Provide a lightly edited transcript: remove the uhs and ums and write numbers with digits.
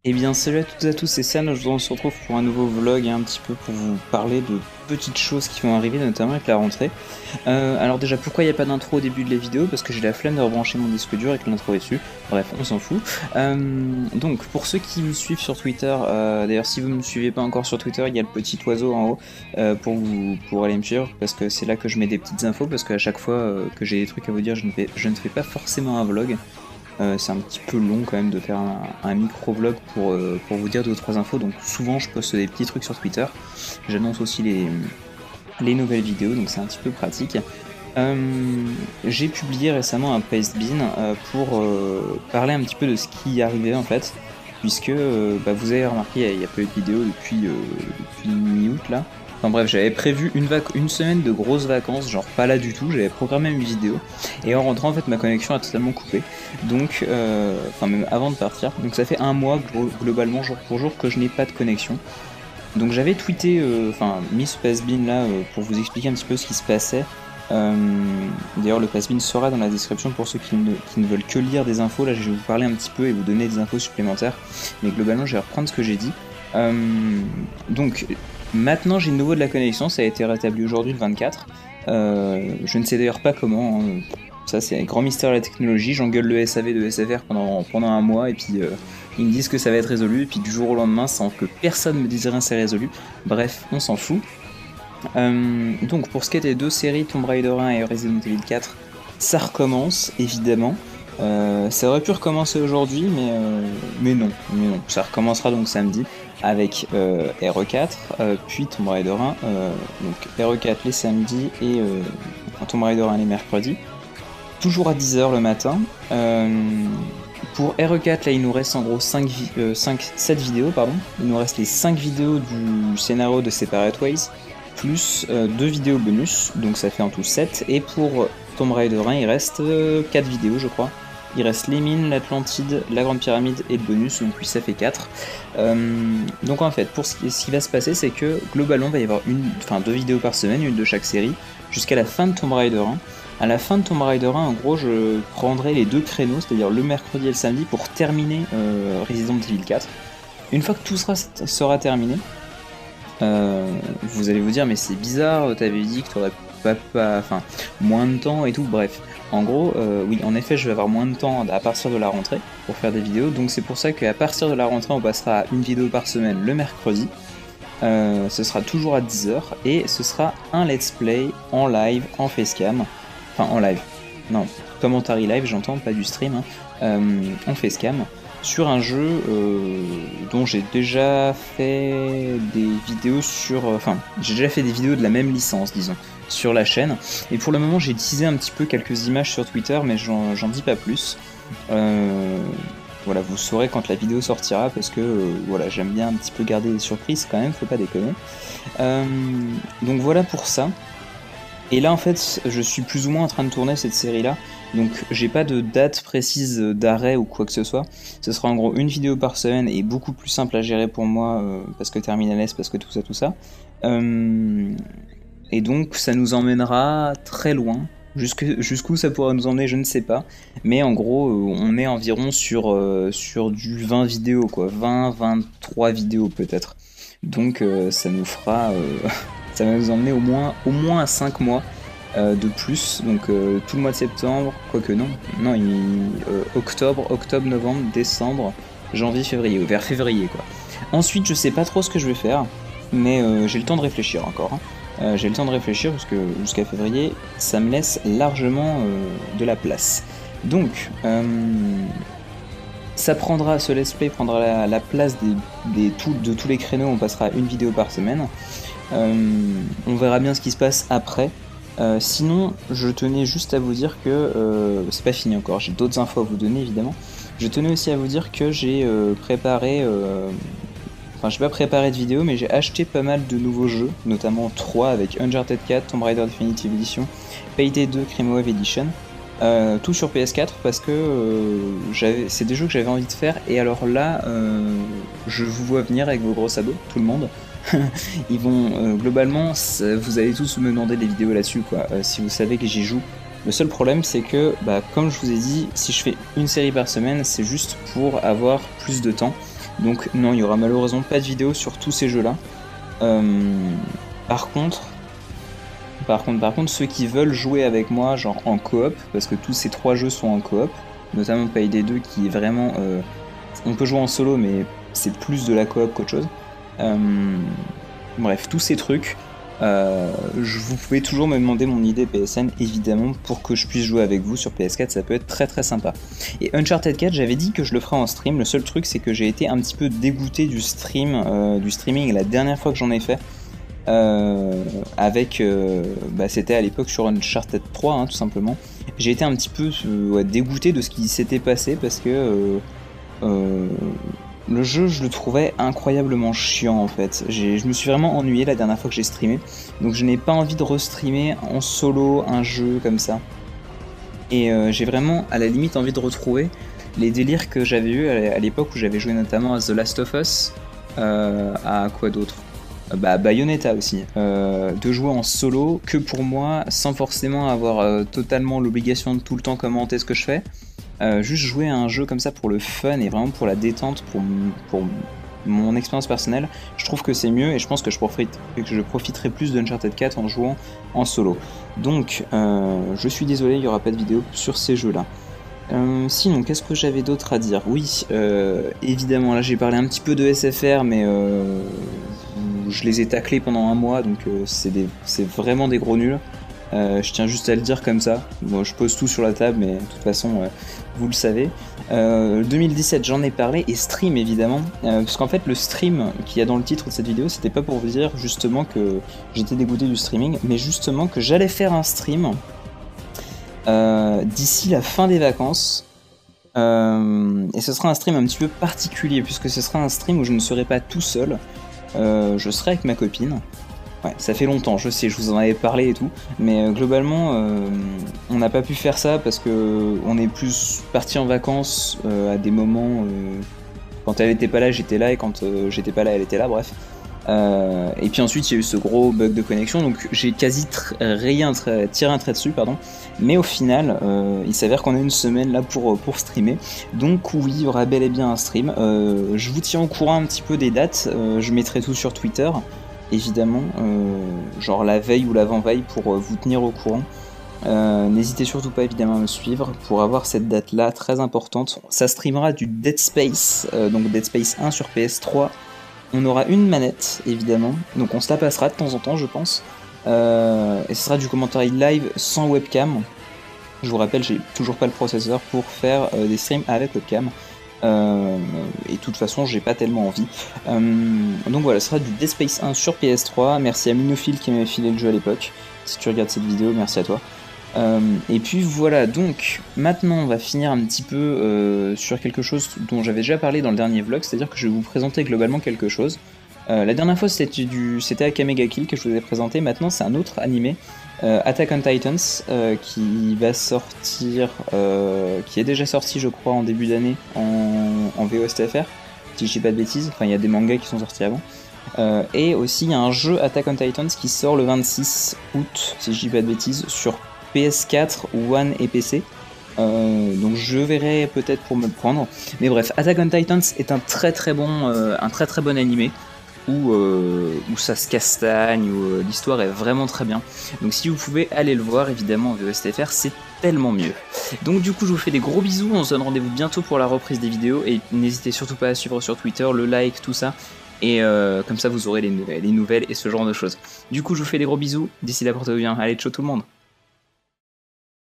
Eh bien salut à toutes et à tous, c'est Sam, aujourd'hui on se retrouve pour un nouveau vlog un petit peu pour vous parler de petites choses qui vont arriver, notamment avec la rentrée. Alors déjà pourquoi il n'y a pas d'intro au début de la vidéo? Parce que j'ai la flemme de rebrancher mon disque dur et que l'intro est dessus, bref on s'en fout. Donc pour ceux qui me suivent sur Twitter, d'ailleurs si vous ne me suivez pas encore sur Twitter, il y a le petit oiseau en haut pour aller me suivre, parce que c'est là que je mets des petites infos, parce qu'à chaque fois que j'ai des trucs à vous dire je ne fais pas forcément un vlog. C'est un petit peu long quand même de faire un micro-vlog pour vous dire 2 ou 3 infos, donc souvent je poste des petits trucs sur Twitter. J'annonce aussi les nouvelles vidéos, donc c'est un petit peu pratique. J'ai publié récemment un Pastebin pour parler un petit peu de ce qui arrivait en fait, puisque vous avez remarqué, il n'y a pas eu de vidéo depuis mi-août là. Enfin bref, j'avais prévu une semaine de grosses vacances, genre pas là du tout, j'avais programmé une vidéo, et en rentrant en fait ma connexion a totalement coupé, donc, enfin même avant de partir, donc ça fait un mois globalement jour pour jour que je n'ai pas de connexion. Donc j'avais tweeté, enfin mis ce Pastebin là pour vous expliquer un petit peu ce qui se passait. Euh, D'ailleurs le Pastebin sera dans la description pour ceux qui ne veulent que lire des infos. Là je vais vous parler un petit peu et vous donner des infos supplémentaires. Mais globalement je vais reprendre ce que j'ai dit. Euh, donc maintenant j'ai de nouveau de la connexion, ça a été rétabli aujourd'hui le 24. Je ne sais d'ailleurs pas comment, hein. Ça c'est un grand mystère de la technologie. J'engueule le SAV de SFR pendant un mois et puis ils me disent que ça va être résolu, et puis du jour au lendemain, sans que personne me dise rien, c'est résolu. Bref, on s'en fout. Donc pour ce qui est des deux séries, Tomb Raider 1 et Resident Evil 4, ça recommence, évidemment. Ça aurait pu recommencer aujourd'hui, mais non. Ça recommencera donc samedi avec RE4, puis Tomb Raider 1, donc RE4 les samedis et Tomb Raider 1 les mercredis. Toujours à 10 h le matin. Pour RE4, là, il nous reste en gros 7 vidéos, pardon. Il nous reste les 5 vidéos du scénario de Separate Ways, plus 2 vidéos bonus, donc ça fait en tout 7. Et pour Tomb Raider 1, il reste 4 vidéos, je crois. Il reste les mines, l'Atlantide, la Grande Pyramide et le bonus, donc puis ça fait 4. Donc en fait, pour ce qui va se passer, c'est que globalement, il va y avoir 2 vidéos par semaine, une de chaque série, jusqu'à la fin de Tomb Raider 1. À la fin de Tomb Raider 1, en gros, je prendrai les 2 créneaux, c'est-à-dire le mercredi et le samedi, pour terminer Resident Evil 4. Une fois que tout sera terminé, vous allez vous dire, mais c'est bizarre, t'avais dit que t'aurais enfin, moins de temps et tout, bref. En gros, oui, en effet, je vais avoir moins de temps à partir de la rentrée pour faire des vidéos, donc c'est pour ça qu'à partir de la rentrée, on passera à une vidéo par semaine le mercredi. Ce sera toujours à 10 h, et ce sera un let's play en live, en facecam. Enfin, en live. Non, commentary live, j'entends, pas du stream. En facecam. Sur un jeu dont j'ai déjà fait des vidéos sur... Enfin, j'ai déjà fait des vidéos de la même licence, disons, sur la chaîne. Et pour le moment, j'ai teasé un petit peu quelques images sur Twitter, mais j'en dis pas plus. Voilà, vous saurez quand la vidéo sortira, parce que voilà, j'aime bien un petit peu garder des surprises quand même, faut pas déconner. Donc voilà pour ça. Et là en fait je suis plus ou moins en train de tourner cette série là, donc j'ai pas de date précise d'arrêt ou quoi que ce soit. Ce sera en gros une vidéo par semaine et beaucoup plus simple à gérer pour moi parce que Terminal S, parce que tout ça. Et donc ça nous emmènera très loin. Jusqu'où ça pourra nous emmener, je ne sais pas. Mais en gros, on est environ sur du 20 vidéos, quoi. 20-23 vidéos peut-être. Donc ça nous fera... ça va nous emmener au moins à 5 mois de plus. Donc tout le mois de septembre, quoique non. Non, octobre, novembre, décembre, janvier, février. Vers février, quoi. Ensuite, je sais pas trop ce que je vais faire. Mais j'ai le temps de réfléchir encore, hein. J'ai le temps de réfléchir parce que jusqu'à février, ça me laisse largement de la place. Donc, ce let's play prendra la place de tous les créneaux, on passera une vidéo par semaine. On verra bien ce qui se passe après. Sinon, je tenais juste à vous dire que c'est pas fini encore, j'ai d'autres infos à vous donner évidemment. Je tenais aussi à vous dire que j'ai préparé... Enfin, j'ai pas préparé de vidéo, mais j'ai acheté pas mal de nouveaux jeux, notamment 3 avec Uncharted 4, Tomb Raider Definitive Edition, Payday 2, Crime Wave Edition. Tout sur PS4 parce que c'est des jeux que j'avais envie de faire, et alors là, je vous vois venir avec vos gros sabots, tout le monde. Ils vont, globalement, vous allez tous me demander des vidéos là-dessus, quoi, si vous savez que j'y joue. Le seul problème, c'est que, comme je vous ai dit, si je fais une série par semaine, c'est juste pour avoir plus de temps. Donc non, il y aura malheureusement pas de vidéo sur tous ces jeux-là. Par contre, ceux qui veulent jouer avec moi, genre en coop, parce que tous ces 3 jeux sont en coop, notamment Payday 2 qui est vraiment... on peut jouer en solo, mais c'est plus de la coop qu'autre chose. Bref, tous ces trucs, vous pouvez toujours me demander mon idée PSN, évidemment, pour que je puisse jouer avec vous sur PS4, ça peut être très très sympa. Et Uncharted 4, j'avais dit que je le ferais en stream, le seul truc c'est que j'ai été un petit peu dégoûté du streaming la dernière fois que j'en ai fait. C'était à l'époque sur Uncharted 3 hein, tout simplement. J'ai été un petit peu dégoûté de ce qui s'était passé parce que le jeu je le trouvais incroyablement chiant en fait. Je me suis vraiment ennuyé la dernière fois que j'ai streamé, donc je n'ai pas envie de restreamer en solo un jeu comme ça. Et j'ai vraiment à la limite envie de retrouver les délires que j'avais eu à l'époque où j'avais joué notamment à The Last of Us, à quoi d'autre, Bayonetta aussi, de jouer en solo que pour moi sans forcément avoir totalement l'obligation de tout le temps commenter ce que je fais, juste jouer à un jeu comme ça pour le fun et vraiment pour la détente, pour mon expérience personnelle, je trouve que c'est mieux et je pense que je profiterai plus d'Uncharted 4 en jouant en solo. Donc je suis désolé, il n'y aura pas de vidéo sur ces jeux là. Sinon, qu'est-ce que j'avais d'autre à dire? Oui, évidemment, là j'ai parlé un petit peu de SFR, mais je les ai taclés pendant un mois, donc c'est vraiment des gros nuls. Je tiens juste à le dire comme ça. Bon, je pose tout sur la table, mais de toute façon, vous le savez. 2017, j'en ai parlé, et stream évidemment, parce qu'en fait, le stream qu'il y a dans le titre de cette vidéo, c'était pas pour vous dire justement que j'étais dégoûté du streaming, mais justement que j'allais faire un stream d'ici la fin des vacances. Et ce sera un stream un petit peu particulier, puisque ce sera un stream où je ne serai pas tout seul. Je serai avec ma copine. Ouais, ça fait longtemps, je sais, je vous en avais parlé et tout, mais globalement, on n'a pas pu faire ça parce que on est plus parti en vacances à des moments. Quand elle était pas là, j'étais là, et quand j'étais pas là, elle était là, bref. Et puis ensuite, il y a eu ce gros bug de connexion, donc j'ai quasi tiré un trait dessus, pardon. Mais au final, il s'avère qu'on a une semaine là pour streamer. Donc oui, il y aura bel et bien un stream. Je vous tiens au courant un petit peu des dates. Je mettrai tout sur Twitter, évidemment, genre la veille ou l'avant-veille pour vous tenir au courant. N'hésitez surtout pas évidemment à me suivre pour avoir cette date là très importante. Ça streamera du Dead Space, donc Dead Space 1 sur PS3. On aura une manette évidemment, donc on se la passera de temps en temps je pense. Et ce sera du commentaire live sans webcam. Je vous rappelle, j'ai toujours pas le processeur pour faire des streams avec webcam. Et de toute façon j'ai pas tellement envie. Donc voilà, ce sera du Dead Space 1 sur PS3. Merci à Minophile qui m'avait filé le jeu à l'époque. Si tu regardes cette vidéo, merci à toi. Et puis voilà, donc maintenant on va finir un petit peu sur quelque chose dont j'avais déjà parlé dans le dernier vlog, c'est-à-dire que je vais vous présenter globalement quelque chose. La dernière fois c'était Akamega Kill que je vous ai présenté, maintenant c'est un autre animé, Attack on Titans, qui va sortir, qui est déjà sorti je crois en début d'année en VOSTFR, si je dis pas de bêtises, enfin il y a des mangas qui sont sortis avant. Et aussi il y a un jeu Attack on Titans qui sort le 26 août, si je dis pas de bêtises, sur PS4, One et PC. Donc je verrai peut-être pour me le prendre. Mais bref, Attack on Titans est un très très bon animé où ça se castagne, où l'histoire est vraiment très bien. Donc si vous pouvez aller le voir évidemment en VOSTFR, c'est tellement mieux. Donc du coup je vous fais des gros bisous, on se donne rendez-vous bientôt pour la reprise des vidéos et n'hésitez surtout pas à suivre sur Twitter, le like, tout ça. Et comme ça vous aurez les nouvelles et ce genre de choses. Du coup je vous fais des gros bisous, d'ici là portez-vous bien, allez ciao tout le monde.